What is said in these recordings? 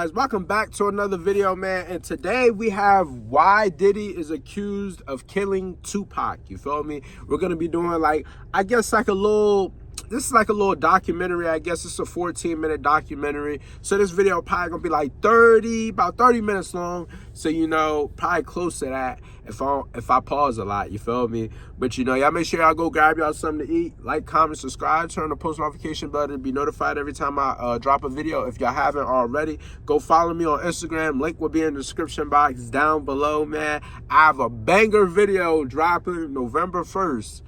Guys, welcome back to another video, man. And today we have why Diddy is accused of killing Tupac. You feel me? We're gonna be doing this is like a little documentary. I guess it's a 14-minute documentary. So this video probably gonna be like about 30 minutes long. So probably close to that if I pause a lot, you feel me? But y'all make sure y'all go grab y'all something to eat, like, comment, subscribe, turn the post notification button to be notified every time I drop a video. If y'all haven't already, go follow me on Instagram. Link will be in the description box down below, man. I have a banger video dropping November 1st.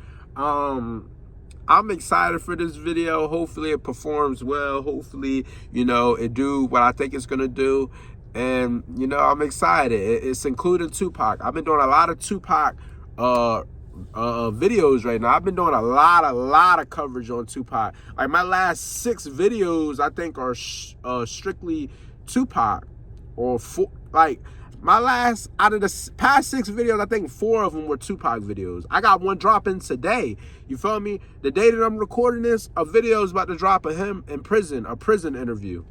I'm excited for this video. Hopefully it performs well. Hopefully, it do what I think it's gonna do. And I'm excited. It's including Tupac. I've been doing a lot of Tupac videos right now. I've been doing a lot of coverage on Tupac. Like my last 6 videos, I think, are strictly Tupac, or 4. Like my last, out of the past 6 videos, I think 4 of them were Tupac videos. I got one dropping today. You feel me? The day that I'm recording this, a video is about to drop of him in prison, a prison interview.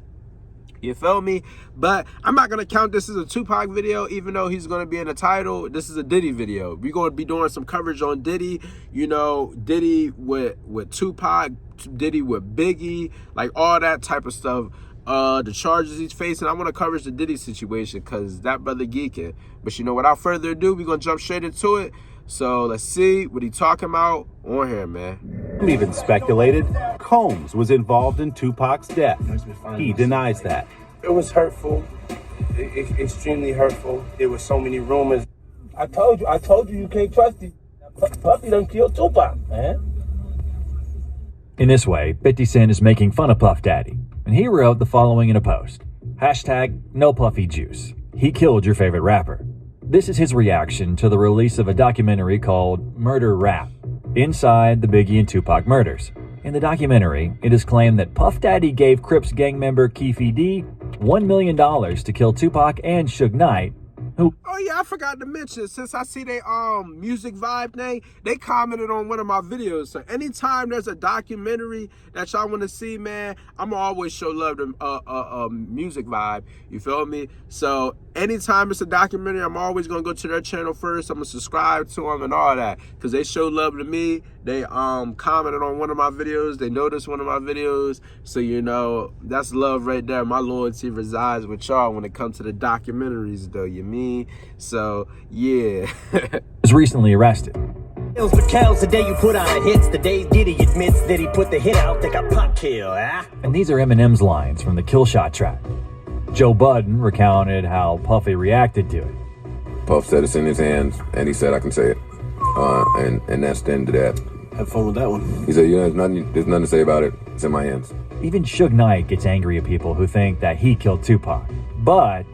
You feel me? But I'm not going to count this as a Tupac video, even though he's going to be in the title. This is a Diddy video. We're going to be doing some coverage on Diddy. Diddy with Tupac, Diddy with Biggie, like all that type of stuff. The charges he's facing. I want to cover the Diddy situation because that brother geeking. But without further ado, we're going to jump straight into it. So let's see what he talking about on here, man. Even speculated Combs was involved in Tupac's death. He denies that. It was hurtful, extremely hurtful. There were so many rumors. I told you you can't trust him. Puffy done killed Tupac, man. In this way, 50 Cent is making fun of Puff Daddy, and he wrote the following in a post. #NoPuffyJuice. He killed your favorite rapper. This is his reaction to the release of a documentary called Murder Rap, Inside the Biggie and Tupac Murders. In the documentary, it is claimed that Puff Daddy gave Crips gang member Keefe D $1 million to kill Tupac and Suge Knight, who... Oh yeah, I forgot to mention, since I see they music vibe name, they commented on one of my videos. So anytime there's a documentary that y'all want to see, man, I'm always show love to music vibe. You feel me? So anytime it's a documentary, I'm always gonna go to their channel first. I'm gonna subscribe to them and all that because they show love to me. They commented on one of my videos. They noticed one of my videos. So that's love right there. My loyalty resides with y'all when it comes to the documentaries, though. You mean? So yeah. was recently arrested. Kills for cows the day you put on hits, the day Diddy admits that he put the hit out, think I pop kill, And these are Eminem's lines from the Kill Shot track. Joe Budden recounted how Puffy reacted to it. Puff said it's in his hands, and he said I can say it. And that's the end of that. Have fun with that one. He said, there's nothing to say about it. It's in my hands. Even Suge Knight gets angry at people who think that he killed Tupac. But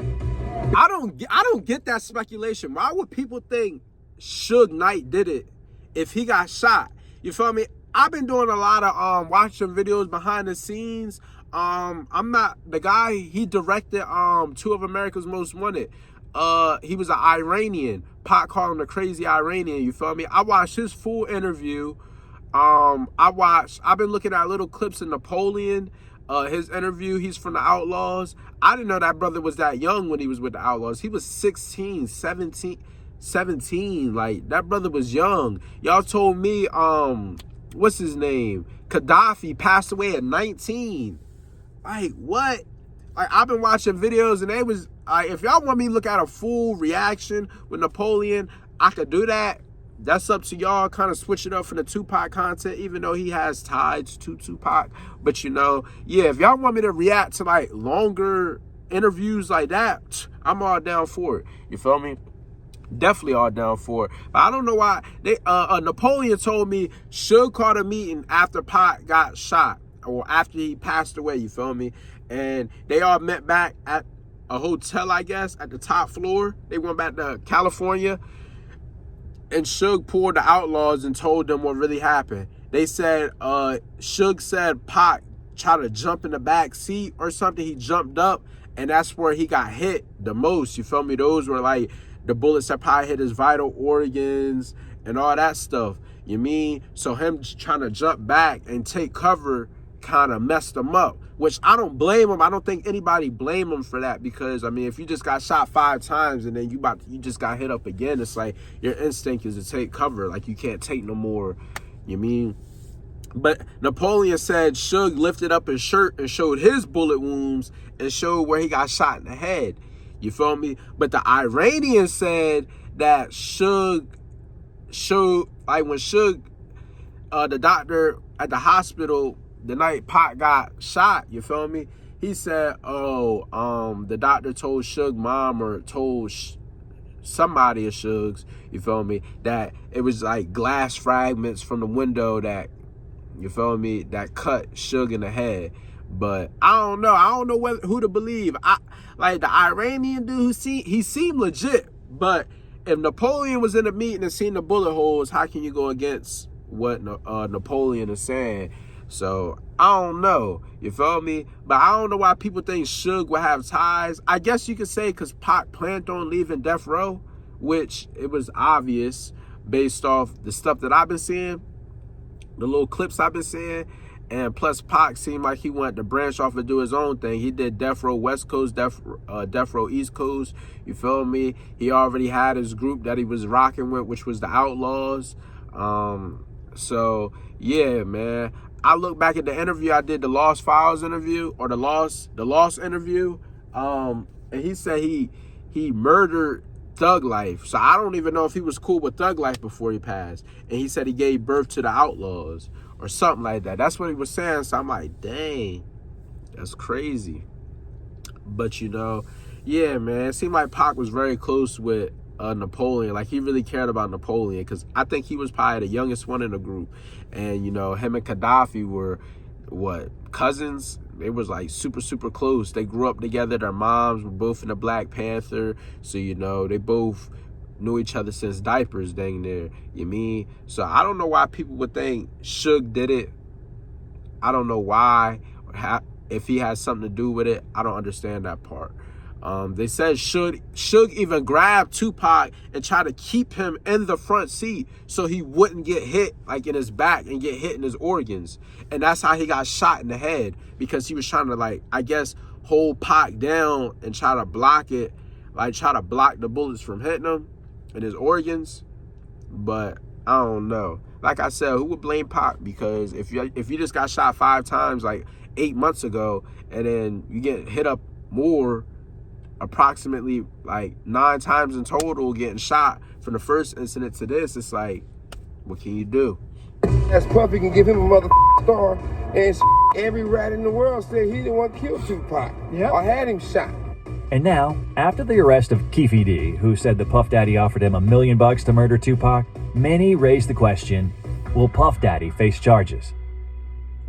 I don't get that speculation. Why would people think Suge Knight did it if he got shot? You feel me? I've been doing a lot of watching videos behind the scenes. I'm not the guy. He directed 2 of America's Most Wanted. He was an Iranian. Pac called him the crazy Iranian. You feel me? I watched his full interview. I've been looking at little clips of Napoleon, his interview. He's from the Outlaws. I didn't know that brother was that young when he was with the Outlaws. He was 16, 17. Like, that brother was young. Y'all told me, what's his name? Gaddafi passed away at 19. Like, what? Like, I've been watching videos and they was, if y'all want me to look at a full reaction with Napoleon, I could do that. That's up to y'all. Kind of switch it up for the Tupac content, even though he has ties to Tupac. But yeah, if y'all want me to react to like longer interviews like that, I'm all down for it. You feel me? Definitely all down for it. But I don't know why they Napoleon told me Suge called a meeting after Pac got shot or after he passed away. You feel me? And they all met back at a hotel, I guess, at the top floor. They went back to California. And Suge pulled the Outlaws and told them what really happened. They said, Suge said Pac tried to jump in the back seat or something. He jumped up, and that's where he got hit the most. You feel me? Those were like the bullets that probably hit his vital organs and all that stuff. You mean? So him trying to jump back and take cover kind of messed him up, which I don't blame him. I don't think anybody blame him for that, because I mean, if you just got shot 5 times and then you just got hit up again, it's like your instinct is to take cover. Like, you can't take no more. You mean? But Napoleon said Suge lifted up his shirt and showed his bullet wounds and showed where he got shot in the head. You feel me? But the Iranian said that Suge showed, like, when Suge, the doctor at the hospital the night Pac got shot, you feel me? He said, the doctor told Suge mom, or told somebody of Suge's, you feel me, that it was like glass fragments from the window that, you feel me, that cut Suge in the head. But I don't know who to believe. Like the Iranian dude, he seemed legit, but if Napoleon was in the meeting and seen the bullet holes, how can you go against what Napoleon is saying? So I don't know, you feel me? But I don't know why people think Suge would have ties. I guess you could say because Pac planned on leaving death row, which it was obvious based off the stuff that I've been seeing, the little clips I've been seeing. And plus Pac seemed like he wanted to branch off and do his own thing. He did Death Row West Coast, Death Row East Coast, you feel me? He already had his group that he was rocking with, which was the Outlaws. So yeah, man. I look back at the interview I did, the Lost Files interview, or the Lost interview, and he said he murdered Thug Life. So I don't even know if he was cool with Thug Life before he passed. And he said he gave birth to the Outlaws or something like that. That's what he was saying. So I'm like, dang, that's crazy. But you know, yeah, man, it seemed like Pac was very close with Napoleon. Like, he really cared about Napoleon, because I think he was probably the youngest one in the group. And you know, him and Gaddafi were cousins. They was like super close. They grew up together. Their moms were both in the Black Panther, so you know, they both knew each other since diapers, dang near. You mean? So I don't know why people would think Suge did it. I don't know why, or if he has something to do with it. I don't understand that part. They said Suge even grabbed Tupac and tried to keep him in the front seat so he wouldn't get hit, like in his back, and get hit in his organs. And that's how he got shot in the head, because he was trying to, like, I guess, hold Pac down and try to block it, like try to block the bullets from hitting him in his organs. But I don't know. Like I said, who would blame Pac? Because if you just got shot 5 times like 8 months ago, and then you get hit up more, approximately like 9 times in total, getting shot from the first incident to this, it's like, what can you do? That's Puffy can give him a star, and every rat in the world said he the one killed Tupac, or had him shot. And now, after the arrest of Keefe D, who said that Puff Daddy offered him $1 million to murder Tupac, many raised the question, will Puff Daddy face charges?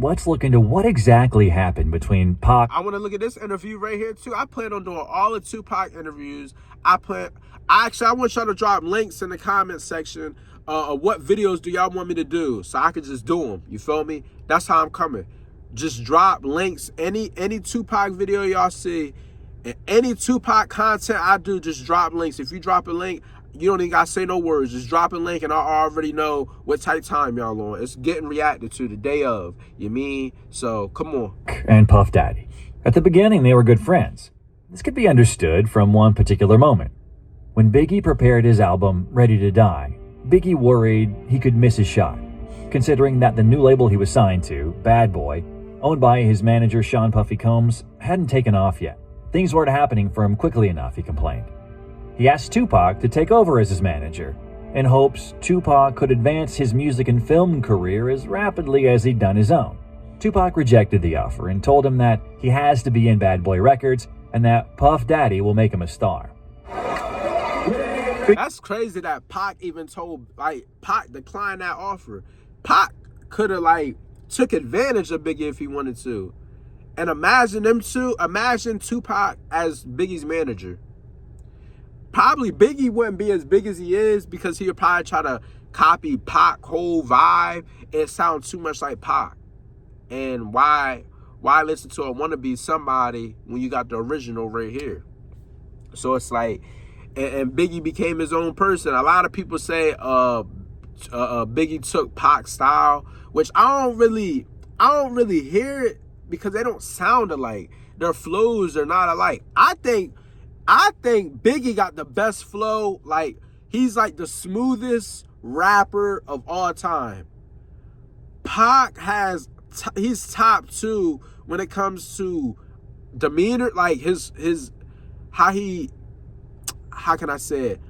Let's look into what exactly happened between Pac. I want to look at this interview right here too. I plan on doing all the Tupac interviews. I want y'all to drop links in the comment section of what videos do y'all want me to do, so I could just do them. You feel me? That's how I'm coming. Just drop links. Any Tupac video y'all see, and any Tupac content I do, just drop links. If you drop a link, you don't even gotta say no words. Just drop a link and I already know what type time y'all on. It's getting reacted to the day of. You mean? So come on. And Puff Daddy. At the beginning, they were good friends. This could be understood from one particular moment. When Biggie prepared his album, Ready to Die, Biggie worried he could miss his shot, considering that the new label he was signed to, Bad Boy, owned by his manager Sean Puffy Combs, hadn't taken off yet. Things weren't happening for him quickly enough, he complained. He asked Tupac to take over as his manager, in hopes Tupac could advance his music and film career as rapidly as he'd done his own. Tupac rejected the offer and told him that he has to be in Bad Boy Records and that Puff Daddy will make him a star. That's crazy that Pac even told, like, Pac declined that offer. Pac could have, like, took advantage of Biggie if he wanted to. And imagine Tupac as Biggie's manager. Probably Biggie wouldn't be as big as he is, because he would probably try to copy Pac whole vibe. It sounds too much like Pac. And why listen to a wannabe somebody when you got the original right here? So it's like, and Biggie became his own person. A lot of people say Biggie took Pac's style, which I don't really I don't really hear it because they don't sound alike. Their flows are not alike. I think Biggie got the best flow. Like, he's like the smoothest rapper of all time. Pac he's top 2 when it comes to demeanor, like his how can I say it?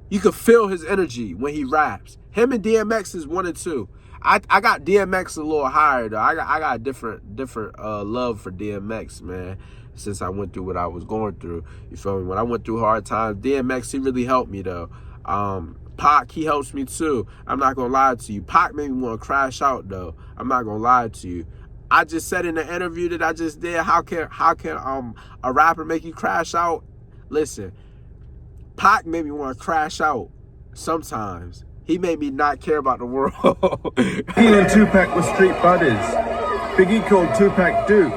You can feel his energy when he raps. Him and DMX is 1 and 2. I got DMX a little higher though. I got different love for DMX, man, since I went through what I was going through. You feel me? When I went through hard times, DMX, he really helped me though. Pac, he helps me too. I'm not gonna lie to you. Pac made me want to crash out though. I'm not gonna lie to you. I just said in the interview that I just did, how can a rapper make you crash out? Listen, Pac made me want to crash out sometimes. He made me not care about the world. Biggie and Tupac were street buddies. Biggie called Tupac Duke.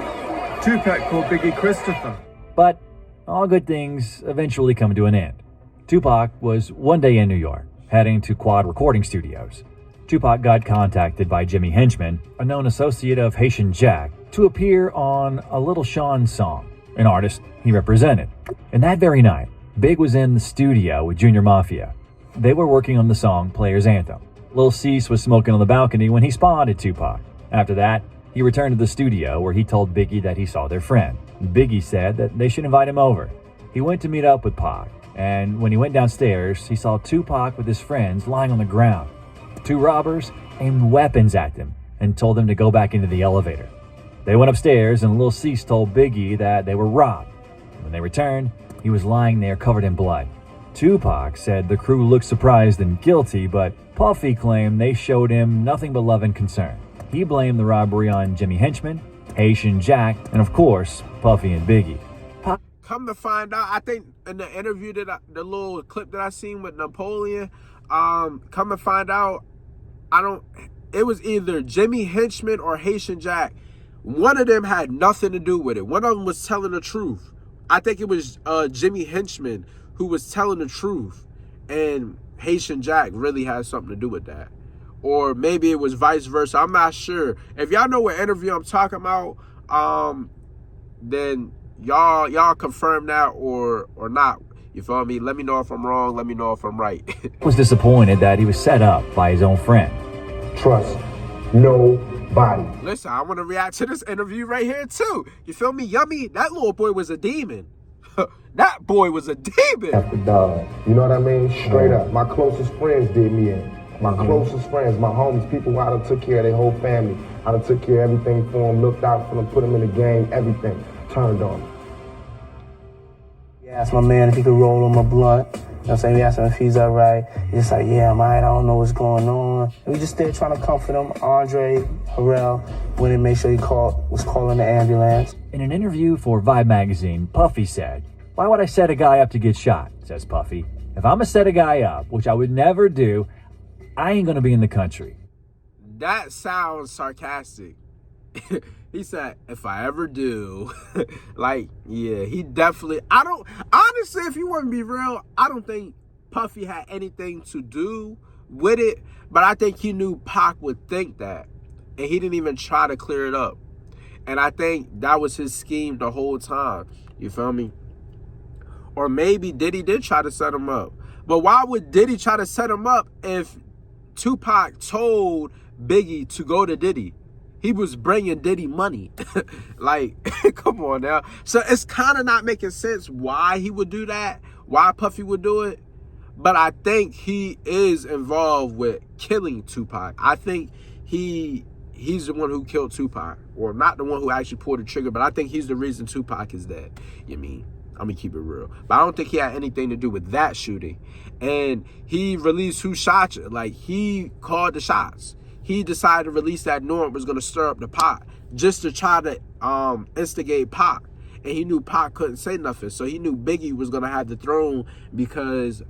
Tupac called Biggie Christopher. But all good things eventually come to an end. Tupac was one day in New York, heading to Quad Recording Studios. Tupac got contacted by Jimmy Henchman, a known associate of Haitian Jack, to appear on a Little Sean song, an artist he represented. And that very night, Big was in the studio with Junior Mafia. They were working on the song Player's Anthem. Lil Cease was smoking on the balcony when he spotted Tupac. After that, he returned to the studio where he told Biggie that he saw their friend. Biggie said that they should invite him over. He went to meet up with Pac, and when he went downstairs, he saw Tupac with his friends lying on the ground. 2 robbers aimed weapons at them and told them to go back into the elevator. They went upstairs and Lil Cease told Biggie that they were robbed. When they returned, he was lying there covered in blood. Tupac said the crew looked surprised and guilty, but Puffy claimed they showed him nothing but love and concern. He blamed the robbery on Jimmy Henchman, Haitian Jack, and of course, Puffy and Biggie. Come to find out, I think in the interview the little clip that I seen with Napoleon, come to find out, it was either Jimmy Henchman or Haitian Jack. One of them had nothing to do with it. One of them was telling the truth. I think it was Jimmy Henchman who was telling the truth, and Haitian Jack really had something to do with that. Or maybe it was vice versa. I'm not sure. If y'all know what interview I'm talking about, then y'all confirm that or not. You feel me? Let me know if I'm wrong. Let me know if I'm right. Was disappointed that he was set up by his own friend. Trust nobody. Listen, I want to react to this interview right here too. You feel me? Yummy, that little boy was a demon. That boy was a demon. After dog. You know what I mean? Straight up. My closest friends did me in. My closest friends, my homies, people who I done took care of their whole family. I done took care of everything for them, looked out for them, put them in the game, everything. Turned on them. He asked my man if he could roll on my blunt. You know what I'm saying? We asked him if he's all right. He's just like, yeah, I'm all right. I don't know what's going on. And we just there trying to comfort him. Andre Harrell went and made sure was calling the ambulance. In an interview for Vibe magazine, Puffy said, "Why would I set a guy up to get shot?" says Puffy. "If I'm gonna set a guy up, which I would never do, I ain't gonna be in the country." That sounds sarcastic. He said, if I ever do. Like, yeah, he definitely, honestly, if you want to be real, I don't think Puffy had anything to do with it, but I think he knew Pac would think that, and he didn't even try to clear it up. And I think that was his scheme the whole time. You feel me? Or maybe Diddy did try to set him up. But why would Diddy try to set him up if Tupac told Biggie to go to Diddy? He was bringing Diddy money. Like, come on now. So it's kind of not making sense why he would do that, why Puffy would do it. But I think he is involved with killing Tupac. I think he's the one who killed Tupac. Or not the one who actually pulled the trigger, but I think he's the reason Tupac is dead. You mean? I'm going to keep it real. But I don't think he had anything to do with that shooting. And he released who shot you. Like, he called the shots. He decided to release that Norm was going to stir up the pot just to try to instigate Pac. And he knew Pac couldn't say nothing. So he knew Biggie was going to have the throne because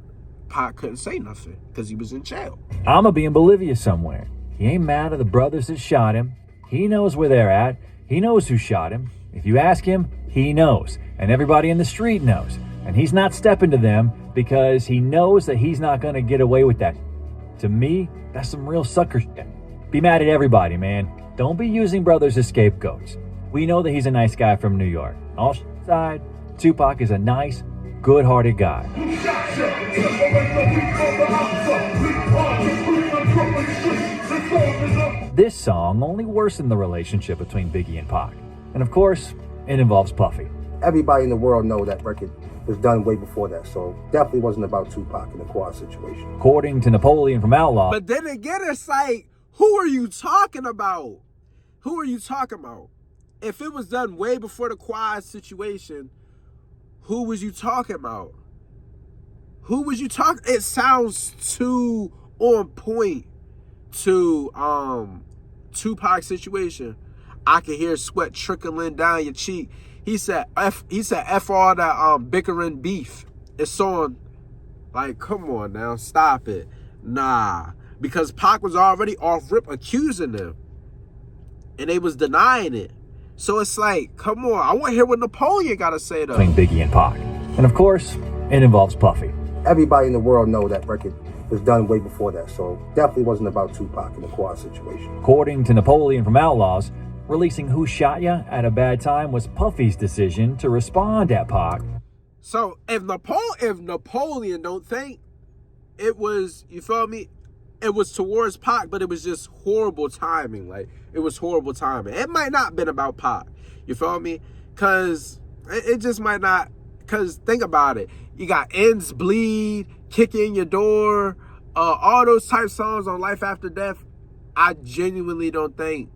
Pac couldn't say nothing because he was in jail. I'ma be in Bolivia somewhere. He ain't mad at the brothers that shot him. He knows where they're at. He knows who shot him. If you ask him, he knows. And everybody in the street knows. And he's not stepping to them because he knows that he's not going to get away with that. To me, that's some real sucker shit. be mad at everybody, man. Don't be using brothers as scapegoats. We know that he's a nice guy from New York. All aside, Tupac is a nice, good-hearted guy. This song only worsened the relationship between Biggie and Pac. And of course, it involves Puffy. Everybody in the world know that record was done way before that, so definitely wasn't about Tupac and the Quad situation. According to Napoleon from Outlaw. But then again, it's like, who are you talking about? Who are you talking about? If it was done way before the Quad situation, who was you talking about? Who was you talking? It sounds too on point to Tupac's situation. I can hear sweat trickling down your cheek. He said F all that bickering beef. It's on. Like, come on now, stop it. Nah. Because Pac was already off rip accusing them. And they was denying it. So it's like, come on. I want to hear what Napoleon got to say, though. Between Biggie and Pac. And of course, it involves Puffy. Everybody in the world know that record was done way before that, so definitely wasn't about Tupac and the Quad situation. According to Napoleon from Outlaws, releasing Who Shot Ya at a bad time was Puffy's decision to respond at Pac. So if Napoleon don't think it was, you feel me? It was towards Pac, but it was just horrible timing. Like, it was horrible timing. It might not have been about Pac. You feel me? Because it just might not. Because think about it. You got Ends Bleed, Kick In Your Door, all those type songs on Life After Death. I genuinely don't think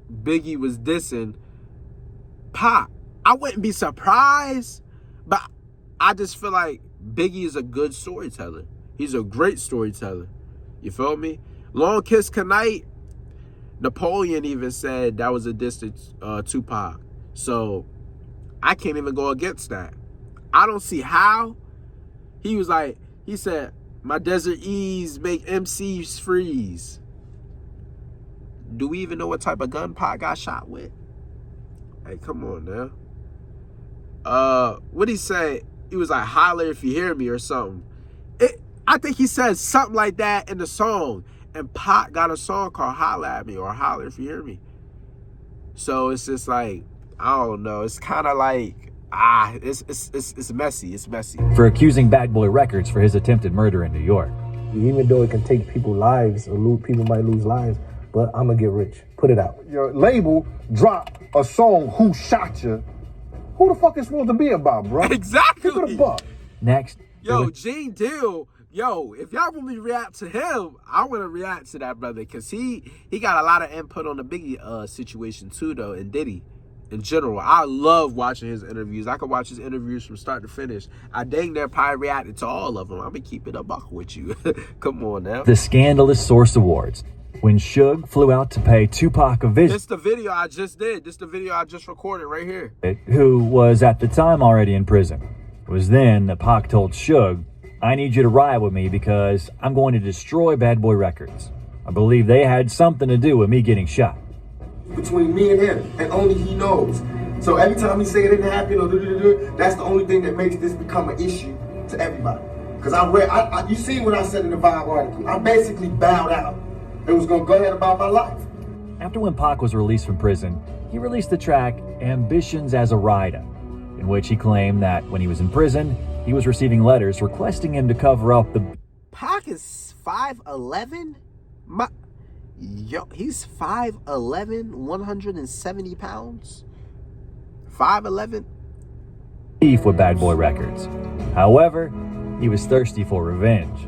Biggie was dissing Pac. I wouldn't be surprised, but I just feel like Biggie is a good storyteller. He's a great storyteller. You feel me? Long Kiss Goodnight, Napoleon even said that was a diss to Tupac. So I can't even go against that. I don't see how. He said, my Desert Ease make MCs freeze. Do we even know what type of gun Pac got shot with? Hey, come on now. What'd he say? He was like, holler if you hear me or something. I think he said something like that in the song. And Pac got a song called Holler at Me or Holler if you hear me. So it's just like, I don't know. It's kind of like, it's messy. It's messy. For accusing Bad Boy Records for his attempted murder in New York. Even though it can take people lives, or people might lose lives, but I'm gonna get rich. Put it out. Your label dropped a song, Who Shot Ya? Who the fuck is supposed to be about, bro? Exactly. Give it a buck. Next. Yo, Gene Deal. Yo, if y'all want me to react to him, I want to react to that brother. Because he got a lot of input on the Biggie situation too, though, and Diddy. In general, I love watching his interviews. I could watch his interviews from start to finish. I dang near probably reacted to all of them. I'm going to keep it a buck with you. Come on now. The scandalous Source Awards. When Suge flew out to pay Tupac a visit. This the video I just did. This the video I just recorded right here. Who was at the time already in prison. It was then that Pac told Suge, I need you to ride with me because I'm going to destroy Bad Boy Records. I believe they had something to do with me getting shot. Between me and him, and only he knows. So every time he say it didn't happen or that's the only thing that makes this become an issue to everybody. Because you see what I said in the Vibe article. I basically bowed out. It was gonna go ahead about my life. After when Pac was released from prison, he released the track Ambitions as a Rider, in which he claimed that when he was in prison, he was receiving letters requesting him to cover up the... Pac is 5'11"? Yo, he's 5'11", 170 pounds? 5'11"? beef with Bad Boy Records. However, he was thirsty for revenge.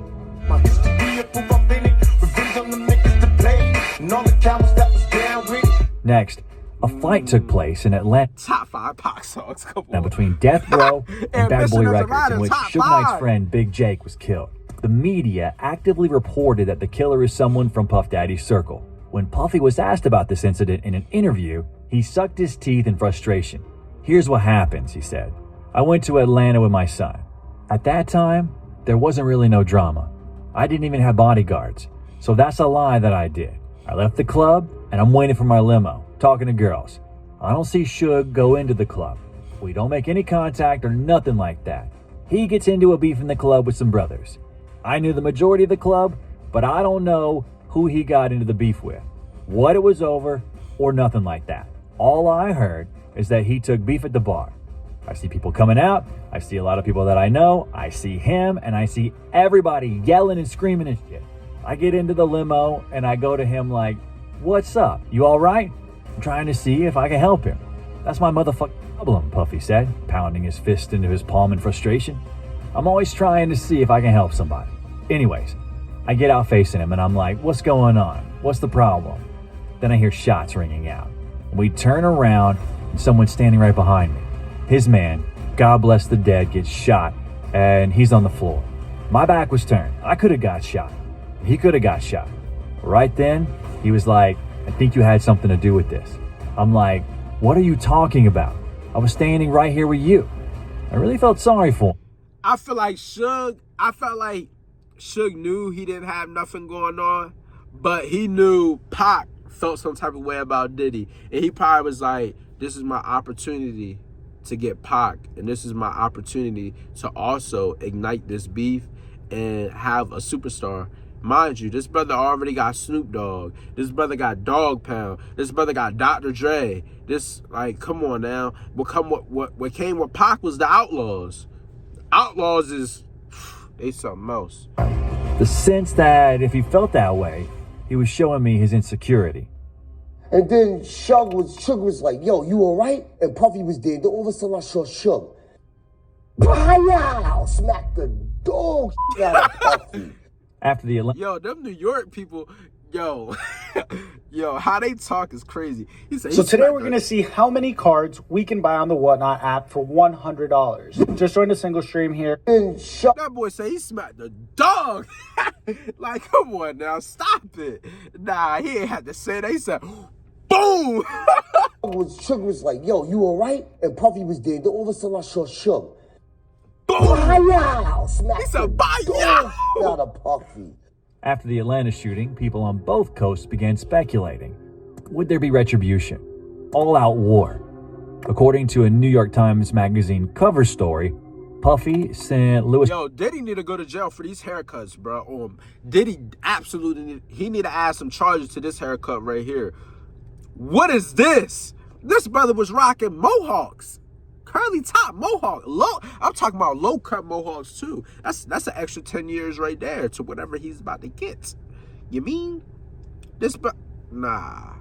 Next, a fight took place in Atlanta. Top 5 Pac songs, come Now on. between Death Row and Bad Boy Ambition as a Records, Rider, in which top Suge Knight's 5. friend Big Jake was killed. The media actively reported that the killer is someone from Puff Daddy's circle. When Puffy was asked about this incident in an interview, he sucked his teeth in frustration. Here's what happens, he said. I went to Atlanta with my son. At that time, there wasn't really no drama. I didn't even have bodyguards. So that's a lie that I did. I left the club and I'm waiting for my limo, talking to girls. I don't see Suge go into the club. We don't make any contact or nothing like that. He gets into a beef in the club with some brothers. I knew the majority of the club, but I don't know who he got into the beef with, what it was over, or nothing like that. All I heard is that he took beef at the bar. I see people coming out. I see a lot of people that I know. I see him, and I see everybody yelling and screaming and shit. I get into the limo, and I go to him like, what's up? You all right? I'm trying to see if I can help him. That's my motherfucking problem, Puffy said, pounding his fist into his palm in frustration. I'm always trying to see if I can help somebody. Anyways, I get out facing him, and I'm like, what's going on? What's the problem? Then I hear shots ringing out. We turn around, and someone's standing right behind me. His man, God bless the dead, gets shot, and he's on the floor. My back was turned. I could have got shot. He could have got shot. Right then, he was like, I think you had something to do with this. I'm like, what are you talking about? I was standing right here with you. I really felt sorry for him. I felt like Suge knew he didn't have nothing going on, but he knew Pac felt some type of way about Diddy. And he probably was like, this is my opportunity to get Pac, and this is my opportunity to also ignite this beef and have a superstar. Mind you, this brother already got Snoop Dogg. This brother got Dog Pound. This brother got Dr. Dre. This, like, come on now. What came with Pac was the Outlaws. Outlaws is, they something else. The sense that if he felt that way, he was showing me his insecurity. And then Suge was like, yo, you all right? And Puffy was there. Then all of a sudden I saw Suge. Wow! Smack the dog out of Puffy. After the Yo, them New York people, yo, how they talk is crazy. So today we're going to see how many cards we can buy on the Whatnot app for $100. Just join the single stream here. That boy say he smacked the dog. Like, come on now, stop it. Nah, he ain't had to say that. He said, boom. Suge was like, yo, you all right? And Puffy was there. Then all of a sudden I saw Suge. Boom. Wow! Smack He said, the dog out of Puffy. After the Atlanta shooting, people on both coasts began speculating. Would there be retribution? All-out war? According to a New York Times Magazine cover story, Puffy sent Louis... Yo, Diddy need to go to jail for these haircuts, bro. Diddy absolutely need to add some charges to this haircut right here. What is this? This brother was rocking mohawks. Curly top mohawk. I'm talking about low cut mohawks too. That's an extra 10 years right there to whatever he's about to get. You mean this? Nah,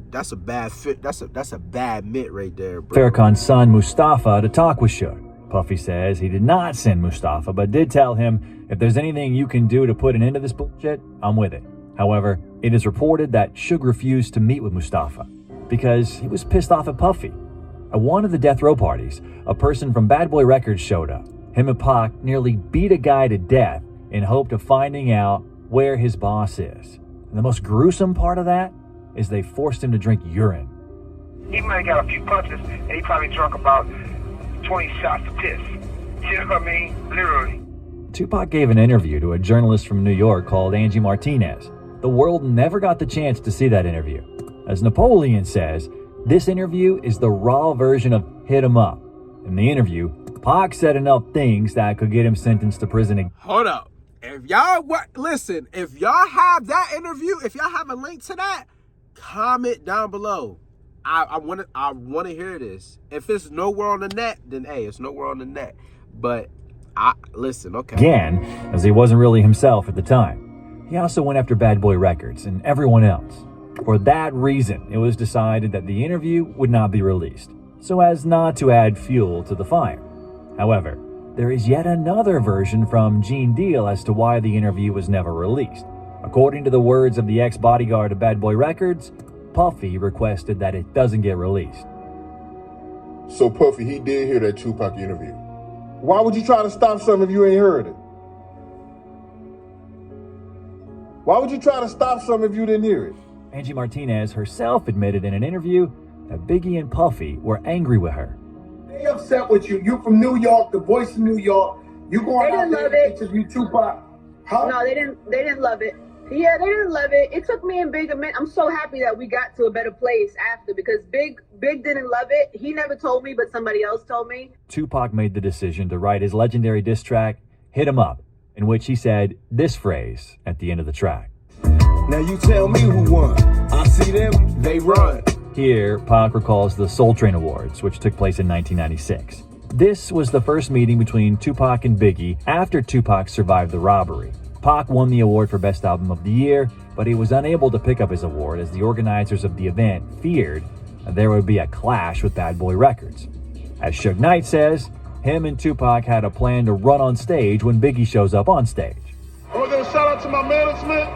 that's a bad fit. That's a bad mitt right there, bro. Farrakhan's son Mustafa to talk with Suge. Puffy says he did not send Mustafa, but did tell him, if there's anything you can do to put an end to this bullshit, I'm with it. However, it is reported that Suge refused to meet with Mustafa because he was pissed off at Puffy. At one of the death row parties, a person from Bad Boy Records showed up. Him and Pac nearly beat a guy to death in hope of finding out where his boss is. And the most gruesome part of that is they forced him to drink urine. He might have got a few punches, and he probably drunk about 20 shots of piss. You know what I mean? Literally. Tupac gave an interview to a journalist from New York called Angie Martinez. The world never got the chance to see that interview. As Napoleon says, this interview is the raw version of Hit 'Em Up. In the interview, Pac said enough things that could get him sentenced to prison. Hold up. If y'all have that interview, if y'all have a link to that, comment down below. I want to hear this. If it's nowhere on the net, then hey, it's nowhere on the net. But listen, okay. Again, as he wasn't really himself at the time. He also went after Bad Boy Records and everyone else. For that reason, it was decided that the interview would not be released, so as not to add fuel to the fire. However, there is yet another version from Gene Deal as to why the interview was never released. According to the words of the ex-bodyguard of Bad Boy Records, Puffy requested that it doesn't get released. So Puffy, he did hear that Tupac interview. Why would you try to stop something if you ain't heard it? Why would you try to stop something if you didn't hear it? Angie Martinez herself admitted in an interview that Biggie and Puffy were angry with her. They upset with you. You from New York, the voice of New York. You going out there to interview Tupac. Huh? No, they didn't love it. Yeah, they didn't love it. It took me and Big a minute. I'm so happy that we got to a better place after, because Big didn't love it. He never told me, but somebody else told me. Tupac made the decision to write his legendary diss track, Hit 'Em Up, in which he said this phrase at the end of the track. Now you tell me who won. I see them, they run. Here, Pac recalls the Soul Train Awards, which took place in 1996. This was the first meeting between Tupac and Biggie after Tupac survived the robbery. Pac won the award for Best Album of the Year, but he was unable to pick up his award as the organizers of the event feared there would be a clash with Bad Boy Records. As Suge Knight says, him and Tupac had a plan to run on stage when Biggie shows up on stage. I want to give a shout out to my management,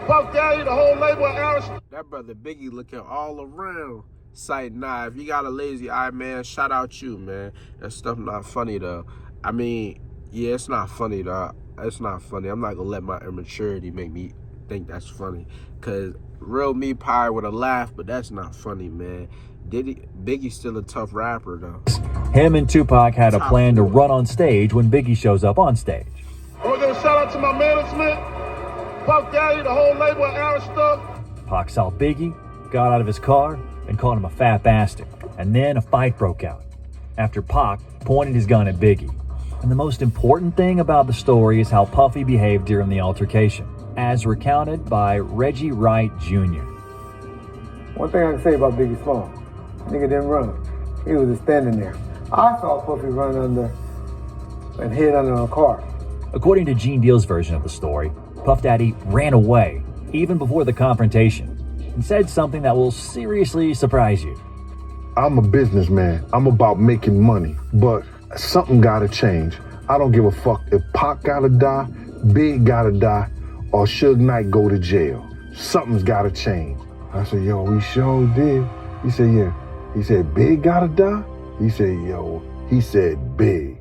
Puff Daddy, the whole label, Aaron. That brother Biggie looking all around. Sight, nah, if you got a lazy eye, man, shout out you, man. That stuff not funny, though. I mean, yeah, it's not funny, though. It's not funny. I'm not gonna let my immaturity make me think that's funny. Cause real me probably would have laughed, but that's not funny, man. Biggie's still a tough rapper, though. Him and Tupac had a plan to run on stage when Biggie shows up on stage. I want to give a shout out to my management, Puff Daddy, the whole label, Aaron stuff. Pac saw Biggie, got out of his car, and called him a fat bastard. And then a fight broke out after Pac pointed his gun at Biggie. And the most important thing about the story is how Puffy behaved during the altercation, as recounted by Reggie Wright Jr. One thing I can say about Biggie Smalls, nigga didn't run. He was just standing there. I saw Puffy run under and hid under a car. According to Gene Deal's version of the story, Puff Daddy ran away even before the confrontation and said something that will seriously surprise you. I'm a businessman. I'm about making money, but something gotta change. I don't give a fuck if Pac gotta die, Big gotta die, or Suge Knight go to jail. Something's gotta change. I said, yo, we sure did. He said, yeah. He said, Big gotta die? He said, yo, he said Big.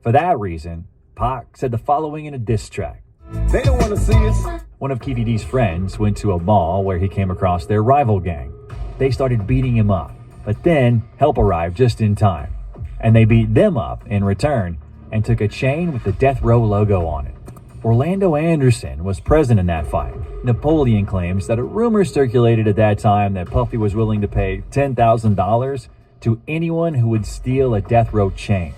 For that reason, Pac said the following in a diss track. They don't want to see us. One of Key D's friends went to a mall where he came across their rival gang. They started beating him up, but then help arrived just in time. And they beat them up in return and took a chain with the Death Row logo on it. Orlando Anderson was present in that fight. Napoleon claims that a rumor circulated at that time that Puffy was willing to pay $10,000 to anyone who would steal a Death Row chain.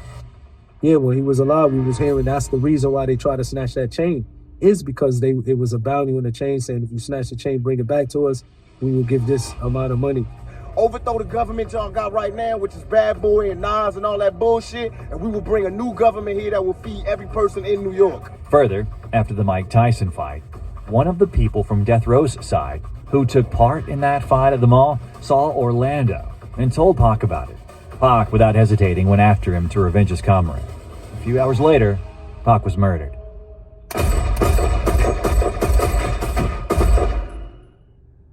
Yeah, when he was alive, we was hearing that's the reason why they tried to snatch that chain, is because it was a bounty on the chain saying if you snatch the chain, bring it back to us, we will give this amount of money. Overthrow the government y'all got right now, which is Bad Boy and Nas and all that bullshit, and we will bring a new government here that will feed every person in New York. Further, after the Mike Tyson fight, one of the people from Death Row's side who took part in that fight at the mall saw Orlando and told Pac about it. Pac, without hesitating, went after him to revenge his comrade. A few hours later, Pac was murdered.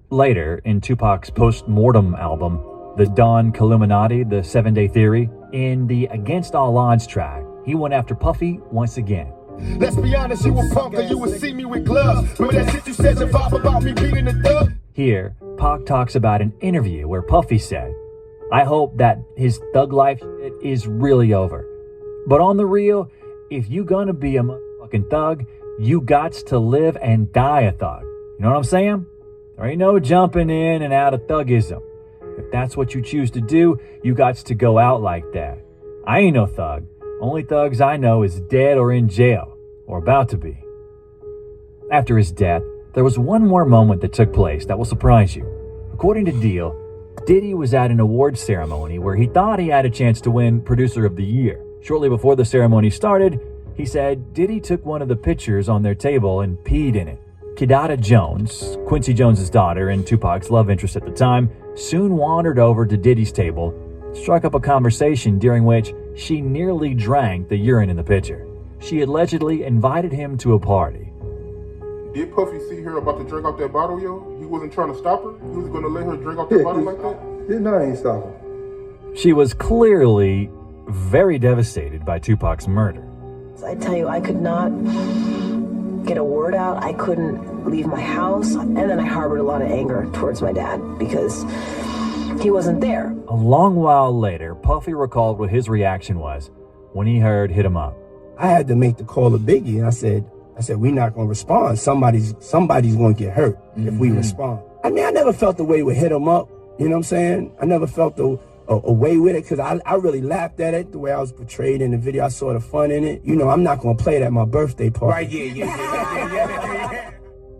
Later, in Tupac's post-mortem album, The Don Killuminati, The 7-Day Theory, in the Against All Odds track, he went after Puffy once again. Let's be honest, you a punk and you would see me with gloves. Remember that shit you said, the vibe about me beating the thug? Here, Pac talks about an interview where Puffy said, I hope that his thug life is really over. But on the real, if you gonna be a motherfucking thug, you gots to live and die a thug. You know what I'm saying? There ain't no jumping in and out of thugism. If that's what you choose to do, you gots to go out like that. I ain't no thug. Only thugs I know is dead or in jail, or about to be. After his death, there was one more moment that took place that will surprise you. According to Deal, Diddy was at an awards ceremony where he thought he had a chance to win Producer of the Year. Shortly before the ceremony started, he said Diddy took one of the pictures on their table and peed in it. Kidada Jones, Quincy Jones' daughter and Tupac's love interest at the time, soon wandered over to Diddy's table, struck up a conversation during which she nearly drank the urine in the pitcher. She allegedly invited him to a party. Did Puffy see her about to drink out that bottle, yo? He wasn't trying to stop her? He was going to let her drink out that bottle like that? Yeah, no, I ain't stopping. She was clearly very devastated by Tupac's murder. I tell you, I could not get a word out. I couldn't leave my house. And then I harbored a lot of anger towards my dad because he wasn't there. A long while later, Puffy recalled what his reaction was when he heard Hit 'Em Up. I had to make the call to Biggie, and I said, we're not going to respond. Somebody's going to get hurt if we respond. I mean, I never felt the way we Hit 'Em Up. You know what I'm saying? I never felt a way with it because I really laughed at it, the way I was portrayed in the video. I saw the fun in it. You know, I'm not going to play it at my birthday party. Right, yeah.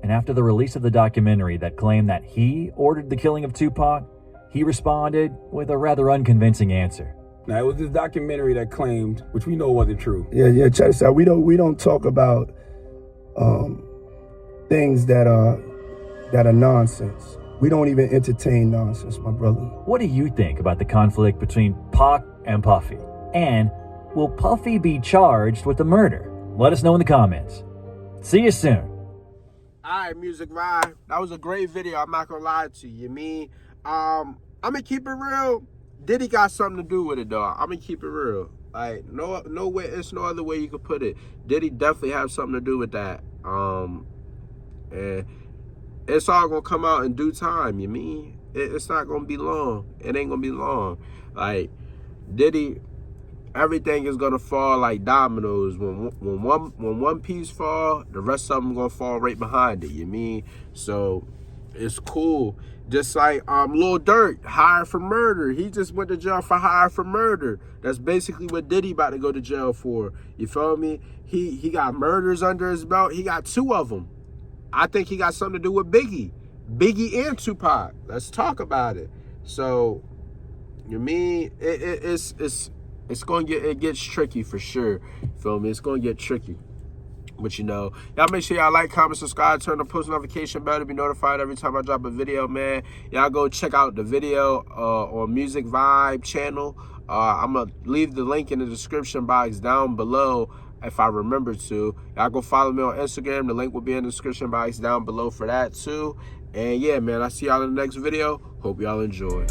And and after the release of the documentary that claimed that he ordered the killing of Tupac, he responded with a rather unconvincing answer. Now, it was this documentary that claimed, which we know wasn't true. Yeah, check this out. We don't talk about things that are nonsense. We don't even entertain nonsense, my brother. What do you think about the conflict between Pac and Puffy? And will Puffy be charged with the murder? Let us know in the comments. See you soon. Alright, Music Vibe. That was a great video. I'm not gonna lie to you. I'm gonna keep it real. Diddy got something to do with it, dog. I'm gonna keep it real. Like, no way, it's no other way you could put it. Diddy definitely have something to do with that. And it's all gonna come out in due time, it's not gonna be long. It ain't gonna be long. Like, Diddy, everything is gonna fall like dominoes. When one piece fall, the rest of them gonna fall right behind it, So it's cool. Just like Lil Durk, hired for murder. He just went to jail for hired for murder. That's basically what Diddy about to go to jail for. You feel me? He got murders under his belt. He got 2 of them. I think he got something to do with Biggie and Tupac. Let's talk about it. So, it's gonna it gets tricky for sure. Feel me? It's gonna get tricky. But y'all make sure y'all like, comment, subscribe, turn the post notification bell to be notified every time I drop a video, man. Y'all go check out the video on Music Vibe channel. I'm gonna leave the link in the description box down below if I remember to. Y'all go follow me on Instagram. The link will be in the description box down below for that too. And yeah, man, I'll see y'all in the next video. Hope y'all enjoy.